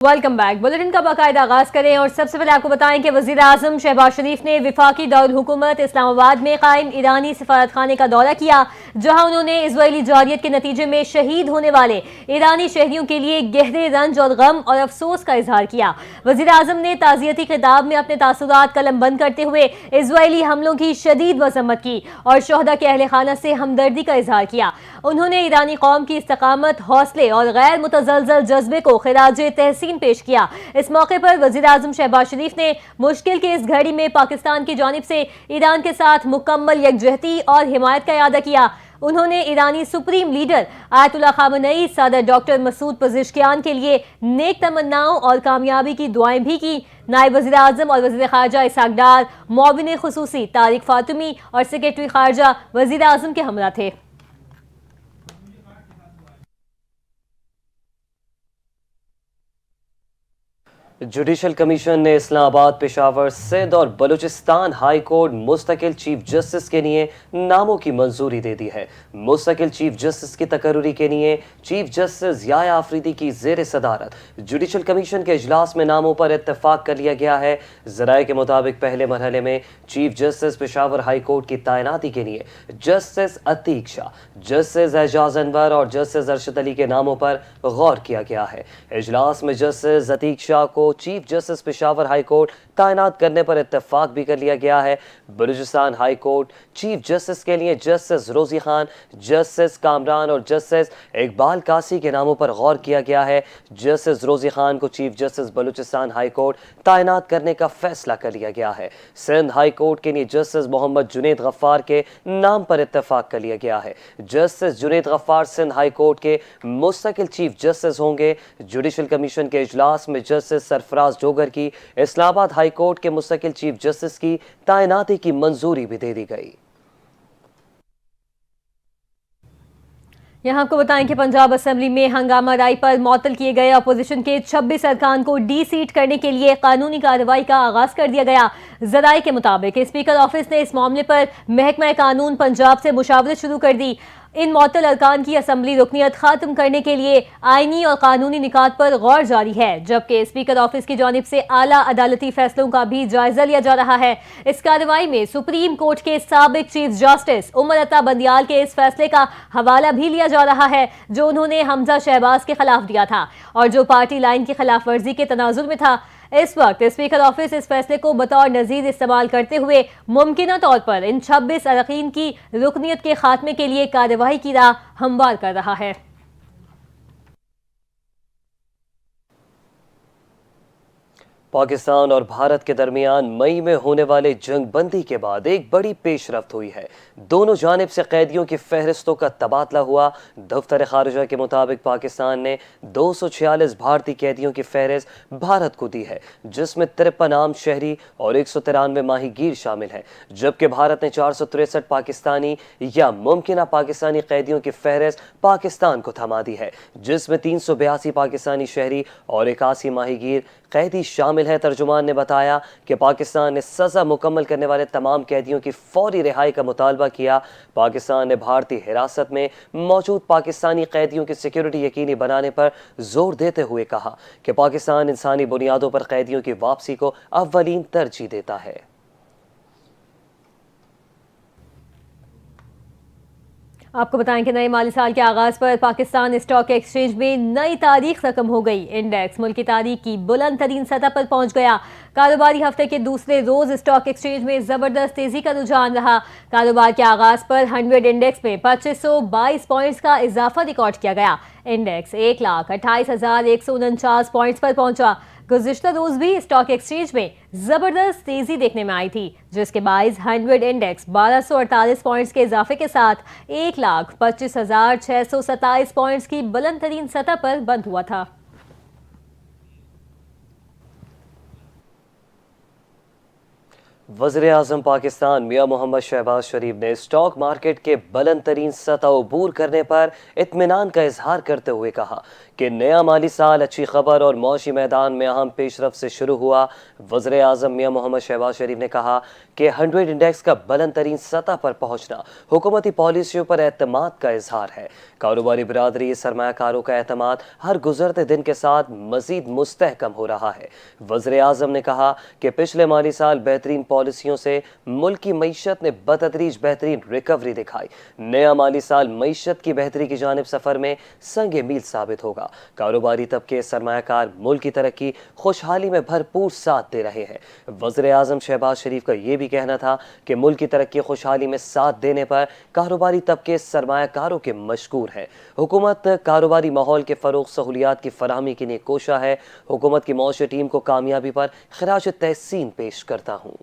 Welcome back. Bulletin का बाकायदा आगाज करें और सबसे पहले आपको बताएं कि वजीर आजम शहबाज शरीफ ने विफाकी दारुल हुकूमत इस्लामाबाद में कायम ईरानी सफारत खाने का दौरा किया, जहां उन्होंने इजरायली जारियत के नतीजे में शहीद होने वाले ईरानी शहरियों के लिए गहरे रंज और गम और अफसोस का इजहार किया। वजीर आजम ने ताजियती खिताब में अपने तासुरात कलम बंद करते हुए इजरायली हमलों की शदीद मजम्मत की और शोहदा के अहले खाना से हमदर्दी का इजहार किया। उन्होंने ईरानी कौम की इस्तकामत, हौसले और गैर मुतजलजल जज्बे को खिराज तहसीन पेश किया। इस मौके पर वजीर आजम शहबाज शरीफ ने मुश्किल की इस घड़ी में पाकिस्तान की जानिब से ईरान के साथ मुकम्मल यकजहती और हिमायत का इरादा किया। उन्होंने ईरानी सुप्रीम लीडर आयतुल्लाह खामेनी, सदर डॉक्टर मसूद पज़ेश्कियान के लिए नेक तमन्नाओं और कामयाबी की दुआएं भी की। नायब वज़ीर आज़म और वज़ीर ख़ारजा इसहाक़ डार, मुआविन ख़ुसूसी तारिक फ़ातिमी और सेक्रेटरी ख़ारजा वज़ीर आज़म के हमरा थे। जुडिशल कमीशन ने इस्लामाबाद, पेशावर, सिंध और बलूचिस्तान हाई कोर्ट मुस्तकिल चीफ जस्टिस के लिए नामों की मंजूरी दे दी है। मुस्तकिल चीफ जस्टिस की तकर्रुरी के लिए चीफ जस्टिस याया आफरीदी की जेर सदारत जुडिशल कमीशन के इजलास में नामों पर इत्तेफाक कर लिया गया है। जराये के मुताबिक पहले मरहले में chief justice Peshawar high court की तैनाती के लिए जस्टिस अतीक शाह, जस्टिस एजाज अनवर और जस्टिस अरशद अली के नामों पर गौर किया गया है। इजलास में जस्टिस अतीक शाह को chief justice Peshawar high court तैनात करने पर इत्तेफाक भी कर लिया गया है। Balochistan high court chief justice के लिए जस्टिस रोजी खान, जस्टिस कामरान और जस्टिस इकबाल कासी के नामों पर गौर किया गया है। जस्टिस रोजी खान को chief justice Balochistan high court तैनात करने का फैसला कर लिया गया है। सिंध हाई कोर्ट के लिए जस्टिस मोहम्मद जुनेद गफ्फार के नाम पर इत्तेफाक कर लिया गया है। Justice Junaid Ghaffar Sindh high court के मुस्तकिल चीफ जस्टिस होंगे। जुडिशल कमीशन के इजलास में जस्टिस सरफराज डोगर की इस्लामाबाद हाई कोर्ट के मुस्तकिल चीफ जस्टिस की तैनाती की मंजूरी भी दे दी गई। यहाँ आपको बताएं कि पंजाब असेंबली में हंगामा राय पर मुअत्तल किए गए अपोजिशन के 26 अरकान को डी सीट करने के लिए कानूनी कार्रवाई का आगाज कर दिया गया। जराये के मुताबिक स्पीकर ऑफिस ने इस मामले पर महकमा कानून पंजाब से मुशावरत शुरू कर दी। इन मुअत्तल अरकान की असम्बली रुकनियत खत्म करने के लिए आईनी और कानूनी निकात पर गौर जारी है, जबकि स्पीकर ऑफिस की जानिब से आला अदालती फैसलों का भी जायजा लिया जा रहा है। इस कार्रवाई में सुप्रीम कोर्ट के साबिक चीफ जस्टिस उमर अता बंदियाल के इस फैसले का हवाला भी लिया जा रहा है, जो उन्होंने हमजा शहबाज के खिलाफ दिया था और जो पार्टी लाइन की खिलाफ वर्जी के तनाजुर में था। इस वक्त स्पीकर ऑफिस इस फैसले को बतौर नजीर इस्तेमाल करते हुए मुमकिना तौर पर इन 26 अरकान की रुकनियत के खात्मे के लिए कार्रवाई की राह हमवार कर रहा है। पाकिस्तान और भारत के दरमियान मई में होने वाले जंग बंदी के बाद एक बड़ी पेशरफ्त हुई है। दोनों जानिब से कैदियों की फहरिस्तों का तबादला हुआ। दफ्तर खारजा के मुताबिक पाकिस्तान ने 246 भारतीय कैदियों की फहरिस्त भारत को दी है, जिसमें 53 आम शहरी और 193 माहीगीर शामिल हैं, जबकि भारत ने 463 पाकिस्तानी या मुमकिना पाकिस्तानी कैदियों की फहरिस्त पाकिस्तान को थमा दी है, जिसमें 382 पाकिस्तानी शहरी और 81 माहीगीर कैदी शामिल है। तर्जुमान ने बताया कि पाकिस्तान ने सजा मुकम्मल करने वाले तमाम कैदियों की फौरी रिहाई का मुतालबा किया। पाकिस्तान ने भारतीय हिरासत में मौजूद पाकिस्तानी कैदियों की सिक्योरिटी यकीनी बनाने पर जोर देते हुए कहा कि पाकिस्तान इंसानी बुनियादों पर कैदियों की वापसी को अव्वलीन तरजीह देता है। आपको बताएं कि नए माली साल के आगाज पर पाकिस्तान स्टॉक एक्सचेंज में नई तारीख रकम हो गई। इंडेक्स मुल्क की तारीख की बुलंद तरीन सतह पर पहुंच गया। कारोबारी हफ्ते के दूसरे रोज स्टॉक एक्सचेंज में जबरदस्त तेजी का रुझान रहा। कारोबार के आगाज पर 100 इंडेक्स में 2522 पॉइंट्स का इजाफा रिकॉर्ड किया गया। इंडेक्स 1,28,149 पॉइंट्स पर पहुंचा। गुज़िश्ता रोज भी स्टॉक एक्सचेंज में जबरदस्त तेजी देखने में आई थी, जिसके बाइस 100 इंडेक्स 1248 पॉइंट्स के इजाफे के साथ 1,25,627 पॉइंट्स की बुलंद तरीन सतह पर बंद हुआ था। वज़ीर-ए-आज़म पाकिस्तान मियां मोहम्मद शहबाज शरीफ ने स्टॉक मार्केट के बुलंद तरीन सतह अबूर करने पर इत्मीनान का इजहार करते हुए कहा कि नया माली साल अच्छी खबर और मौशी मैदान में अहम पेशरफ से शुरू हुआ। वज़ीर-ए-आज़म मियां मोहम्मद शहबाज शरीफ ने कहा कि 100 इंडेक्स का बुलंद तरीन सतह पर पहुंचना हुकूमती पॉलिसियों पर एतमाद का इजहार है। कारोबारी बिरादरी सरमायाकारों का एतमाद हर गुजरते दिन के साथ मजीद मुस्तहकम हो रहा है। वज़ीर-ए-आज़म ने कहा कि पिछले माली साल बेहतरीन पॉलिसियों से मुल्क की मईशत ने बतदरीज बेहतरीन रिकवरी दिखाई। नया माली साल मईशत की बेहतरी की जानिब सफर में संगे मील साबित होगा। कारोबारी तबके सरमायाकार मुल्क की तरक्की खुशहाली में भरपूर साथ दे रहे हैं। वज़ीर-ए-आज़म शहबाज शरीफ का यह भी कहना था कि मुल्क की तरक्की खुशहाली में साथ देने पर कारोबारी तबके सरमायाकारों के मशकूर है। हुकूमत कारोबारी माहौल के फरोग सहूलियात की फराहमी के लिए कोशा है। हुकूमत की मौशी टीम को कामयाबी पर खिराज तहसीन पेश करता हूँ।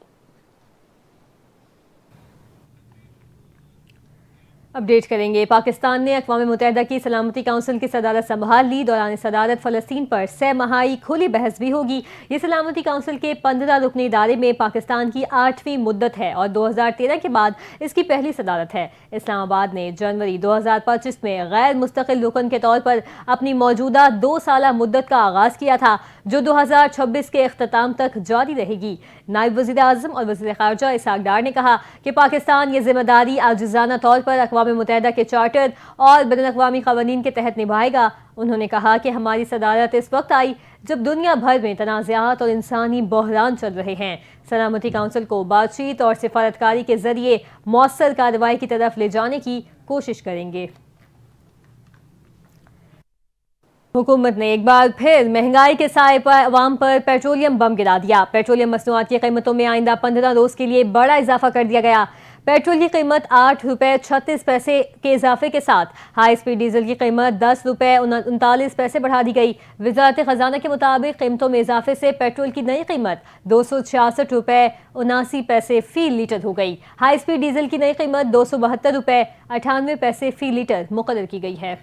अपडेट करेंगे। पाकिस्तान ने अक़वाम मुत्तहिदा की सलामती काउंसिल की सदारत संभाल ली। दौरान सदारत फ़लस्तीन पर 6 माही खुली बहस भी होगी। ये सलामती काउंसिल के 15 रुकनी इदारे में पाकिस्तान की 8वीं मुद्दत है और 2013 के बाद इसकी पहली सदारत है। इस्लामाबाद ने जनवरी 2025 में गैर मुस्तकिल रुकन के तौर पर अपनी मौजूदा 2 साला मुद्दत का आगाज़ किया था, जो 2026 के अख्ताम तक जारी रहेगी। नायब वज़ीर आज़म और वज़ीर ख़ारजा इसहाक़ डार ने कहा कि पाकिस्तान ये जिम्मेदारी आजिज़ाना तौर पर अक़वाम मुत्तहिदा के चार्टर और बैनुल-अक़वामी क़वानीन के तहत निभाएगा। उन्होंने कहा कि हमारी सदारत इस वक्त आई जब दुनिया भर में तनाज़ात और इंसानी बहरान चल रहे हैं। सलामती काउंसिल को बातचीत और सिफारतकारी के जरिए मौसर कार्रवाई की तरफ ले जाने की कोशिश करेंगे। हुकूमत ने एक बार फिर महंगाई के साए पर अवाम पर पेट्रोलियम बम गिरा दिया। पेट्रोलियम मसनूआत की कीमतों में आइंदा 15 रोज के लिए बड़ा इजाफा कर दिया गया। पेट्रोल की कीमत 8 रुपये 36 पैसे के इजाफे के साथ हाई स्पीड डीजल की कीमत 10 रुपये 39 पैसे बढ़ा दी गई। वज़ारत ख़जाना के मुताबिक कीमतों में इजाफे से पेट्रोल की नई कीमत 266 रुपये 79 पैसे फी लीटर हो गई। हाई स्पीड डीजल की नई कीमत 272 रुपये 98 पैसे फी लीटर मुकर्रर की गई है।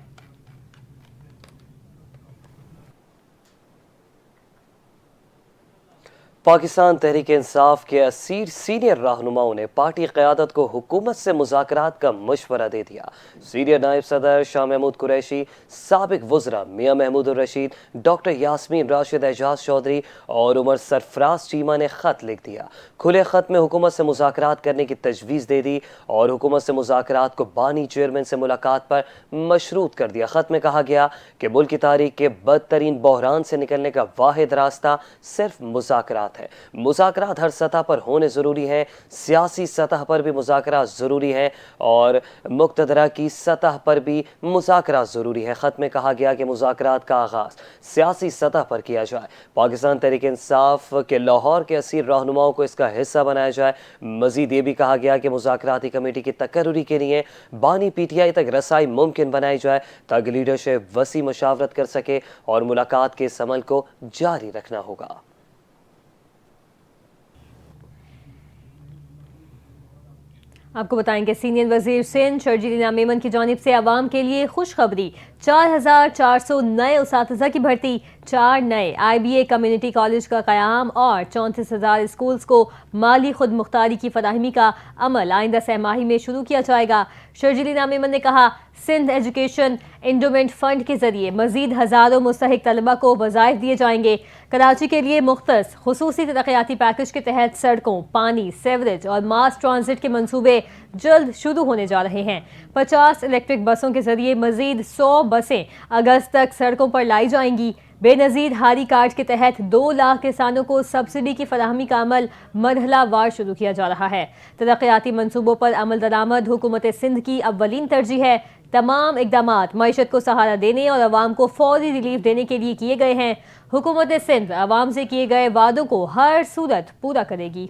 पाकिस्तान तहरीक इंसाफ के असीर सीनियर रहनुमाओं ने पार्टी क़यादत को हुकूमत से मुज़ाकरात का मशवरा दे दिया। सीनियर नायब सदर शाह महमूद कुरैशी, साबिक वज़रा मियां महमूद रशीद, डॉक्टर यास्मीन राशिद एजाज चौधरी और उमर सरफराज चीमा ने ख़त लिख दिया। खुले ख़त में हुकूमत से मुज़ाकरात करने की तजवीज़ दे दी और हुकूमत से मुज़ाकरात को बानी चेयरमैन से मुलाकात पर मशरूत कर दिया। ख़त में कहा गया कि मुल्क की तारीख के बदतरीन बहरान से निकलने का वाहिद रास्ता सिर्फ मुज़ाकरात है। मुज़ाकरात हर सतह पर होने ज़रूरी है। सियासी सतह पर भी मुज़ाकरात ज़रूरी है और मुक़तदरा की सतह पर भी मुज़ाकरात ज़रूरी है। ख़त में कहा गया कि मुज़ाकरात का आगाज़ सियासी सतह पर किया जाए। पाकिस्तान तहरीक इंसाफ के लाहौर के असीर रहनुमाओं को इसका हिस्सा बनाया जाए। मज़ीद ये भी कहा गया कि मुज़ाकराती कमेटी की तकर्रुरी के लिए बानी PTI तक रसाई मुमकिन बनाई जाए ताकि लीडरशिप वसी मशावरत कर सके और मुलाकात के इस अमल को जारी रखना होगा। आपको बताएंगे सीनियर वजीर सिंध शर्जील इनाम मेमन की जानिब से आवाम के लिए खुशखबरी। 4400 नए उसातिज़ा की भर्ती, 4 नए IBA कम्युनिटी कॉलेज का क़याम और 34,000 स्कूल्स को माली खुद मुख्तारी की फराहमी का अमल आइंदा 6 माही में शुरू किया जाएगा। शर्जील इनाम मेमन ने कहा सिंध एजुकेशन इंडोमेंट फंड के जरिए मजीद हज़ारों मुस्तहिक तलबा को वज़ाइफ दिए जाएंगे। कराची के लिए मुख्तस खुसूसी तरक्याती पैकेज के तहत सड़कों, पानी, सेवरेज और मास ट्रांजिट के मंसूबे जल्द शुरू होने जा रहे हैं। 50 इलेक्ट्रिक बसों के जरिए मजीद 100 बसें अगस्त तक सड़कों पर लाई जाएंगी। बेनज़ीर हारी कार्ड के तहत 2 लाख किसानों को सब्सिडी की फराहमी का अमल मरहलावार शुरू किया जा रहा है। तरक्याती मंसूबों पर अमल दरामद हुकूमत सिंध की अव्वलीन तरजीह है। तमाम इक़दामात मईशत को सहारा देने और अवाम को फौरी रिलीफ देने के लिए किए गए हैं। हुकूमत सिंध अवाम से किए गए वादों को हर सूरत पूरा करेगी।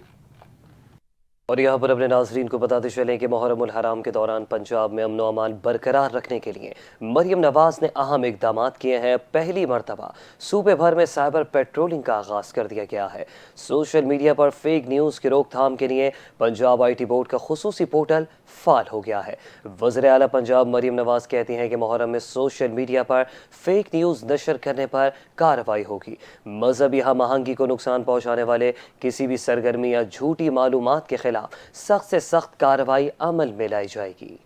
और यहाँ पर अपने नाजरीन को बताते चलें कि मुहर्रम उल हराम के दौरान पंजाब में अमन व अमान बरकरार रखने के लिए मरियम नवाज ने अहम इकदाम किए हैं। पहली मरतबा सूबे भर में साइबर पेट्रोलिंग का आगाज कर दिया गया है। सोशल मीडिया पर फेक न्यूज़ की रोकथाम के लिए पंजाब IT बोर्ड का खुसूसी पोर्टल फाल हो गया है। वज़ीर आला पंजाब मरियम नवाज कहती हैं कि मुहर्रम में सोशल मीडिया पर फेक न्यूज़ नशर करने पर कार्रवाई होगी। मजहबी हम आहंगी को नुकसान पहुंचाने वाले किसी भी सरगर्मी या झूठी मालूमात के खिलाफ सख्त से सख्त कार्रवाई अमल में लाई जाएगी।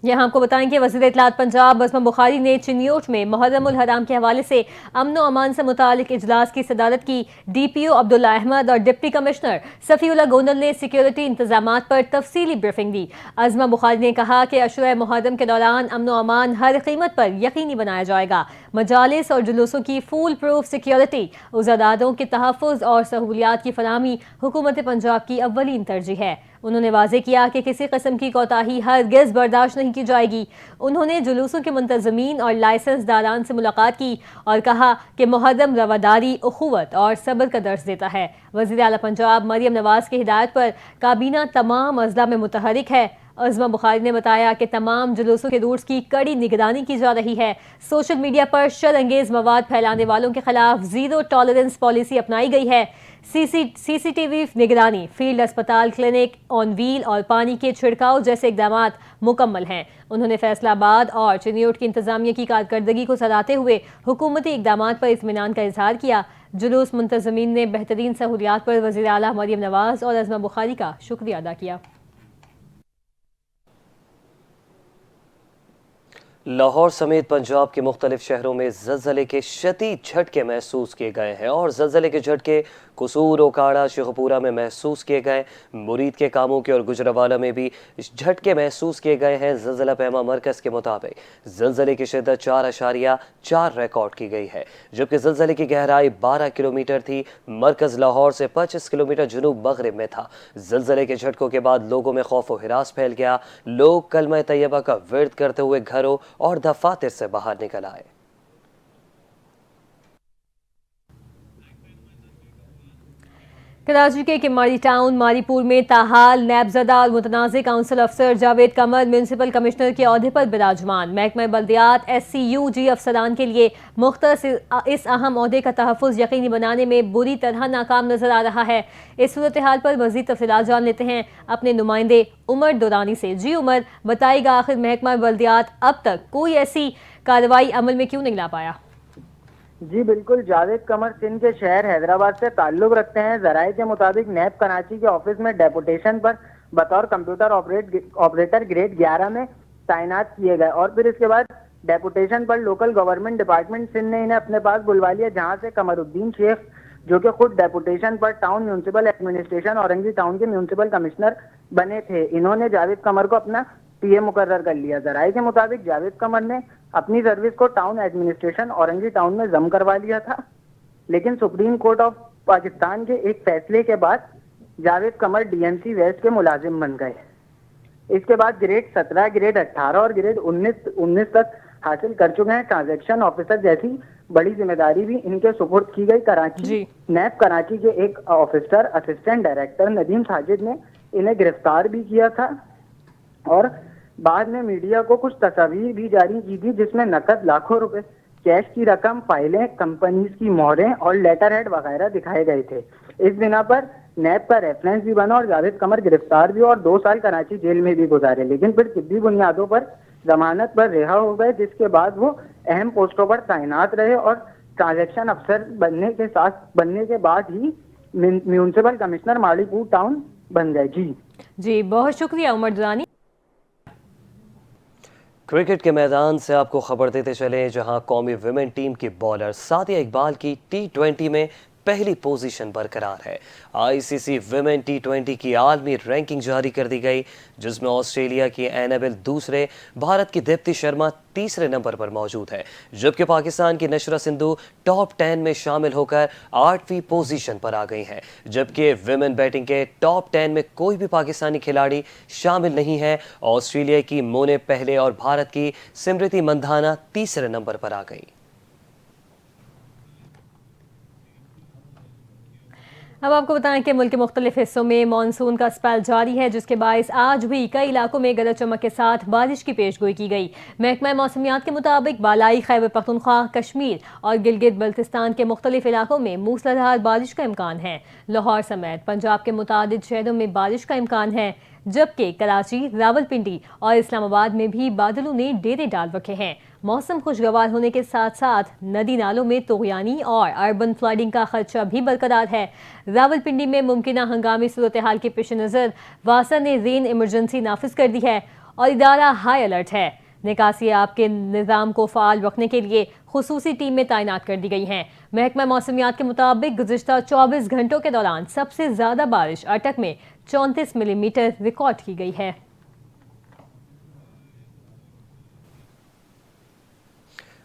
यहाँ आपको बताएं कि वज़ीर इत्तलात पंजाब बज़मा बुखारी ने चिन्योट में मुहर्रम उल हराम के हवाले से अमन व अमान से मुतालिक इजलास की सदारत की। DPO अब्दुल्ला अहमद और डिप्टी कमिश्नर सफ़ीउल्लाह गोंदल ने सिक्योरिटी इंतजामात पर तफसीली ब्रीफिंग दी। अज़मा बुखारी ने कहा कि अशुरा मुहर्रम के दौरान अमन व अमान हर कीमत पर यकीनी बनाया जाएगा। मजालिस और जुलूसों की फुल प्रूफ सिक्योरिटी, उज़ादारों के तहफ़्फ़ुज़ और सहूलियात की फराहमी हुकूमत पंजाब की अव्वलीन तरजीह है। उन्होंने वाज़े किया कि किसी किस्म की कोताही हरगिज़ बर्दाश्त नहीं की जाएगी। उन्होंने जुलूसों के मुंतज़मीन और लाइसेंस दारान से मुलाकात की और कहा कि मुहर्रम रवादारी, उखुवत और सब्र का दर्स देता है। वज़ीर आला पंजाब मरियम नवाज की हिदायत पर काबीना तमाम अज़ला में मुतहरिक है। अज़मा बुखारी ने बताया कि तमाम जुलूसों के रूट्स की कड़ी निगरानी की जा रही है। सोशल मीडिया पर शरअंगेज़ मवाद फैलाने वालों के खिलाफ ज़ीरो टॉलरेंस पॉलिसी अपनाई गई है। CCTV निगरानी, फील्ड अस्पताल, क्लिनिक ऑन व्हील और पानी के छिड़काव जैसे इकदाम मुकम्मल हैं। उन्होंने फैसलाबाद और चिन्योट की इंतजामिया की कारकर्दगी को सराहते हुए हुकूमती इकदाम पर इत्मीनान का इजहार किया। जुलूस मुंतज़मीन ने बेहतरीन सहूलियात पर वज़ीर आला मरियम नवाज और अज़मा बुखारी का शुक्रिया अदा किया। लाहौर समेत पंजाब के मुख्तलिफ शहरों में ज़लज़ले के शदीद झटके महसूस किए गए हैं और ज़लज़ले के झटके कसूर, ओकाड़ा, शेखपुरा में महसूस किए गए। मुरीद के कामों के और गुजरावाला में भी झटके महसूस किए गए हैं। ज़लज़ला पैमा मरकज़ के मुताबिक ज़लज़ले की शिद्दत 4.4 रिकॉर्ड की गई है, जबकि ज़लज़ले की गहराई 12 किलोमीटर थी। मरकज़ लाहौर से 25 किलोमीटर जुनूब मगरिब में था। ज़लज़ले के झटकों के बाद लोगों में खौफ व हिरास फैल गया। लोग कलमा तैयबा का विर्द करते हुए घरों और दफातर से बाहर निकल आए। कराची के किमाड़ी टाउन मारीपुर में ताहाल नैबजदा और मुतनाज़ काउंसिल अफसर जावेद कमर म्यूनसिपल कमिश्नर के ओहदे पर विराजमान। महकमा बल्दियात SCUG अफसरान के लिए मुख्तस इस अहम ओहदे का तहफ़्फ़ुज़ यकीनी बनाने में बुरी तरह नाकाम नजर आ रहा है। इस सूरत हाल पर मज़ीद तफ़सीलात जान लेते हैं अपने नुमाइंदे उमर दुरानी से। जी उमर, बताइएगा आखिर महकमा बल्दियात अब तक कोई ऐसी कार्रवाई अमल में क्यों नहीं ला पाया? जी बिल्कुल, जावेद कमर सिंध के शहर हैदराबाद से ताल्लुक रखते हैं। जराये के मुताबिक नैब कराची के ऑफिस में डेपुटेशन पर बतौर कंप्यूटर ऑपरेटर ग्रेड 11 में तैनात किए गए और फिर इसके बाद डेपुटेशन पर लोकल गवर्नमेंट डिपार्टमेंट सिंध ने इन्हें अपने पास बुलवा लिया, जहां से कमरुद्दीन शेख जो कि खुद डेपुटेशन पर town municipal administration Orangi town के म्यूनसिपल कमिश्नर बने थे। इन्होंने जावेद कमर को अपना PA मुकर्रर कर लिया। जराये के मुताबिक जावेद कमर ने अपनी सर्विस को टाउन एडमिनिस्ट्रेशन औरंगी टाउन में जम करवा लिया था, लेकिन सुप्रीम कोर्ट ऑफ पाकिस्तान के एक फैसले के बाद जावेद कमर DMC वेस्ट के मुलाजिम बन गए। इसके बाद ग्रेड 17, ग्रेड 18 और ग्रेड 19 तक हासिल कर चुके हैं। ट्रांजैक्शन ऑफिसर जैसी बड़ी जिम्मेदारी भी इनके सुपुर्द की गई। कराची नैब कराची के एक officer assistant director Nadeem Sajid ने इन्हें गिरफ्तार भी किया था और बाद में मीडिया को कुछ तस्वीर भी जारी की थी, जिसमें नकद लाखों रुपए, कैश की रकम, फाइलें, कंपनीज की मोहरें और लेटर हेड वगैरह दिखाए गए थे। इस बिना पर नैब का रेफरेंस भी बना और जावेद कमर गिरफ्तार भी और 2 साल कराची जेल में भी गुजारे, लेकिन फिर तिब्बी बुनियादों पर जमानत पर रिहा हो गए, जिसके बाद वो अहम पोस्टों पर तैनात रहे और ट्रांजैक्शन अफसर बनने के बाद ही म्यूनसिपल कमिश्नर मारीपुर टाउन बन गए। जी बहुत शुक्रिया उमर दुरानी। क्रिकेट के मैदान से आपको खबर देते चले, जहां कौमी विमेन टीम की बॉलर सादिया इकबाल की T20 में पहली पोजीशन बरकरार है। ICC विमेन T20 की आलमी रैंकिंग जारी कर दी गई, जिसमें ऑस्ट्रेलिया की एनाबेल दूसरे, भारत की दीप्ति शर्मा तीसरे नंबर पर मौजूद है, जबकि पाकिस्तान की नशरा सिंधु टॉप 10 में शामिल होकर 8वीं पोजीशन पर आ गई हैं। जबकि विमेन बैटिंग के टॉप 10 में कोई भी पाकिस्तानी खिलाड़ी शामिल नहीं है। ऑस्ट्रेलिया की मोने पहले और भारत की स्मृति मंधाना तीसरे नंबर पर आ गई। अब आपको बताएं कि मुल्क के मुख्तलिफ हिस्सों में मानसून का स्पेल जारी है, जिसके बायस आज भी कई इलाकों में गरज चमक के साथ बारिश की पेशगोई की गई। महकमा मौसमियात के मुताबिक बालाई खैबर पख्तूनख्वा, कश्मीर और गिलगित बल्तिस्तान के मुख्तलिफ इलाकों में मूसलाधार बारिश का इम्कान है। लाहौर समेत पंजाब के मुतादिद शहरों में बारिश का इम्कान है, जबकि कराची, रावलपिंडी और इस्लामाबाद में भी बादलों ने डेरे डाल रखे हैं। मौसम खुशगवार होने के साथ साथ नदी नालों में तोगयानी और अर्बन फ्लडिंग का खदशा भी बरकरार है। रावलपिंडी में मुमकिना हंगामी सूरत हाल के पेश नज़र वासा ने रेन इमरजेंसी नाफिज कर दी है और इदारा हाई अलर्ट है। निकासी आब के निज़ाम को फ़ाल रखने के लिए खुसूसी टीमें तैनात कर दी गई हैं। महकमा मौसमियात के मुताबिक गुज़िश्ता 24 घंटों के दौरान सबसे ज़्यादा बारिश अटक में 34 मिलीमीटर रिकॉर्ड की गई है।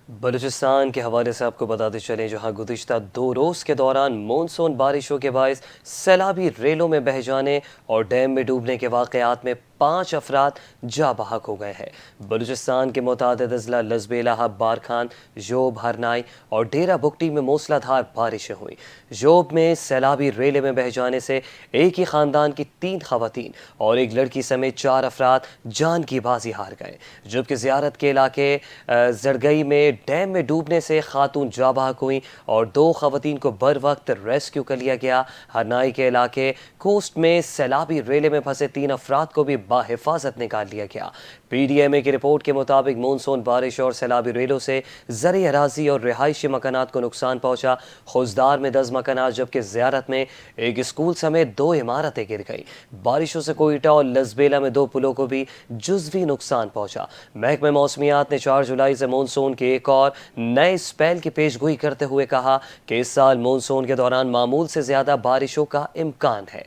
बलूचिस्तान के हवाले से आपको बताते चलें, जहां गुज़िश्ता 2 रोज़ के दौरान मानसून बारिशों के बायस सैलाबी रेलों में बह जाने और डैम में डूबने के वाक़यात में 5 अफराद जा बहक हो गए हैं। बलूचिस्तान के मुतादिद अजला लजबेला, बारखान, जोब, हरनाई और डेरा बुगटी में मूसलाधार बारिशें हुई। जोब में सैलाबी रेले में बह जाने से एक ही ख़ानदान की 3 ख़वातीन और एक लड़की समेत 4 अफराद जान की बाजी हार गए, जबकि ज़ियारत के इलाके जरगई में डैम में डूबने से खातून जा बहक हुई और 2 ख़वातीन को बर वक्त रेस्क्यू कर लिया गया। हरनाई के इलाके कोस्ट में सैलाबी रेले में फंसे 3 अफराद को भी बाहिफाजत निकाल लिया गया। PDMA की रिपोर्ट के मुताबिक मानसून बारिश और सैलाबी रेलों से ज़रई अराजी और रिहायशी मकानात को नुकसान पहुंचा। खुजदार में 10 मकानात, जबकि ज़ियारत में एक स्कूल समेत 2 इमारतें गिर गई। बारिशों से कोयटा और लजबेला में 2 पुलों को भी जुज़वी नुकसान पहुंचा। महकमा मौसमियात ने 4 जुलाई से मानसून के एक और नए स्पेल की पेशगोई करते हुए कहा कि इस साल मानसून के दौरान मामूल से ज़्यादा बारिशों का इम्कान है।